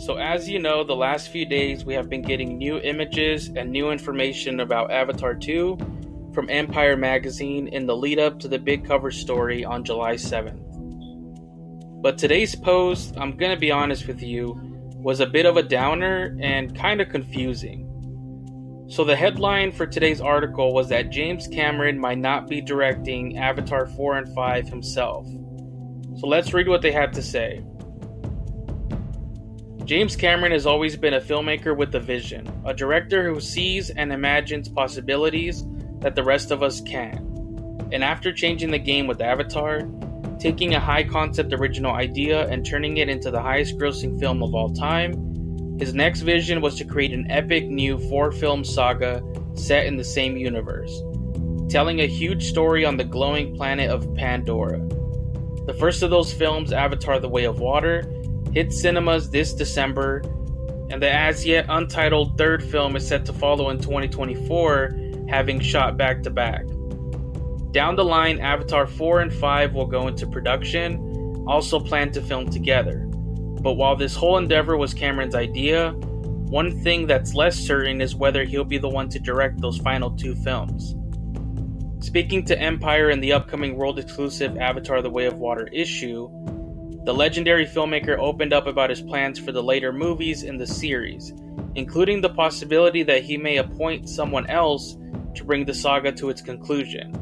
So as you know, the last few days we have been getting new images and new information about Avatar 2 from Empire magazine in the lead up to the big cover story on July 7th. But today's post, I'm gonna be honest with you, was a bit of a downer and kind of confusing. So the headline for today's article was that James Cameron might not be directing Avatar 4 and 5 himself. So let's read what they had to say. James Cameron has always been a filmmaker with a vision, a director who sees and imagines possibilities that the rest of us can't. And after changing the game with Avatar, taking a high-concept original idea and turning it into the highest-grossing film of all time, his next vision was to create an epic new 4-film saga set in the same universe, telling a huge story on the glowing planet of Pandora. The first of those films, Avatar: The Way of Water, hit cinemas this December, and the as-yet untitled third film is set to follow in 2024, having shot back-to-back. Down the line, Avatar 4 and 5 will go into production, also planned to film together. But while this whole endeavor was Cameron's idea, one thing that's less certain is whether he'll be the one to direct those final two films. Speaking to Empire in the upcoming world-exclusive Avatar: The Way of Water issue, the legendary filmmaker opened up about his plans for the later movies in the series, including the possibility that he may appoint someone else to bring the saga to its conclusion.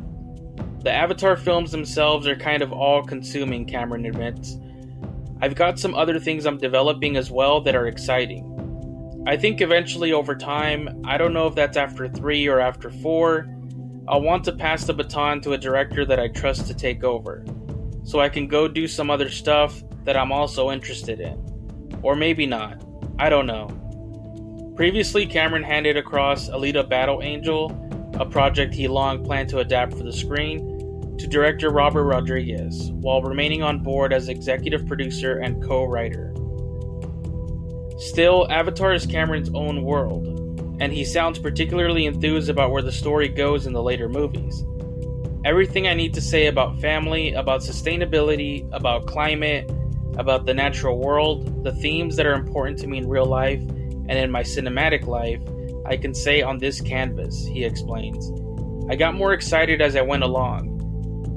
The Avatar films themselves are kind of all-consuming, Cameron admits. I've got some other things I'm developing as well that are exciting. I think eventually over time, I don't know if that's after 3 or after 4, I'll want to pass the baton to a director that I trust to take over, so I can go do some other stuff that I'm also interested in. Or maybe not. I don't know. Previously, Cameron handed across Alita Battle Angel, a project he long planned to adapt for the screen, to director Robert Rodriguez, while remaining on board as executive producer and co-writer. Still, Avatar is Cameron's own world, and he sounds particularly enthused about where the story goes in the later movies. Everything I need to say about family, about sustainability, about climate, about the natural world, the themes that are important to me in real life and in my cinematic life, I can say on this canvas, he explains. I got more excited as I went along.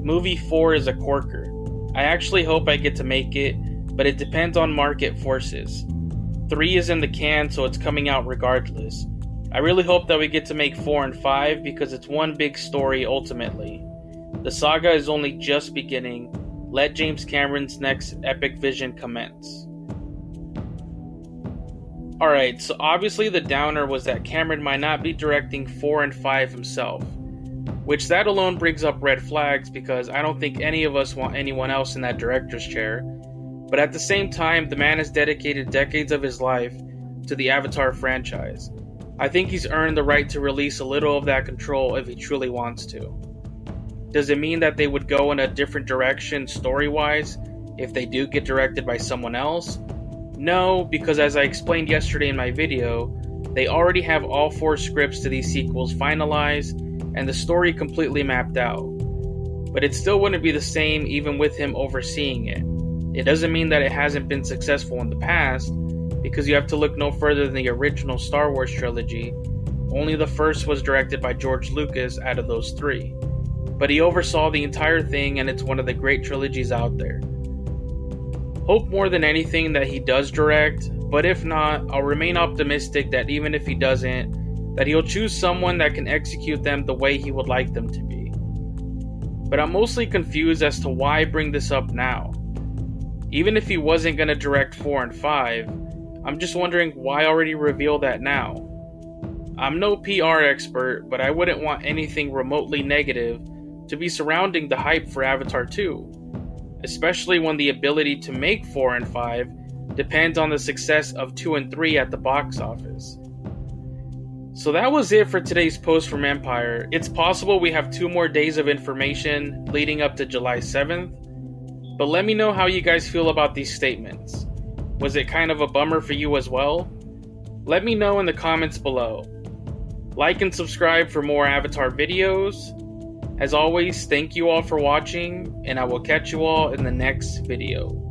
Movie 4 is a corker. I actually hope I get to make it, but it depends on market forces. 3 is in the can, so it's coming out regardless. I really hope that we get to make 4 and 5 because it's one big story ultimately. The saga is only just beginning. Let James Cameron's next epic vision commence. Alright, so obviously the downer was that Cameron might not be directing 4 and 5 himself. Which that alone brings up red flags because I don't think any of us want anyone else in that director's chair. But at the same time, the man has dedicated decades of his life to the Avatar franchise. I think he's earned the right to release a little of that control if he truly wants to. Does it mean that they would go in a different direction story-wise if they do get directed by someone else? No, because as I explained yesterday in my video, they already have all 4 scripts to these sequels finalized and the story completely mapped out. But it still wouldn't be the same even with him overseeing it. It doesn't mean that it hasn't been successful in the past, because you have to look no further than the original Star Wars trilogy. Only the first was directed by George Lucas out of those 3. But he oversaw the entire thing and it's one of the great trilogies out there. Hope more than anything that he does direct, but if not, I'll remain optimistic that even if he doesn't, that he'll choose someone that can execute them the way he would like them to be. But I'm mostly confused as to why bring this up now. Even if he wasn't going to direct 4 and 5, I'm just wondering why already reveal that now. I'm no PR expert, but I wouldn't want anything remotely negative to be surrounding the hype for Avatar 2, especially when the ability to make 4 and 5 depends on the success of 2 and 3 at the box office. So that was it for today's post from Empire. It's possible we have 2 more days of information leading up to July 7th, but let me know how you guys feel about these statements. Was it kind of a bummer for you as well? Let me know in the comments below. Like and subscribe for more Avatar videos. As always, thank you all for watching, and I will catch you all in the next video.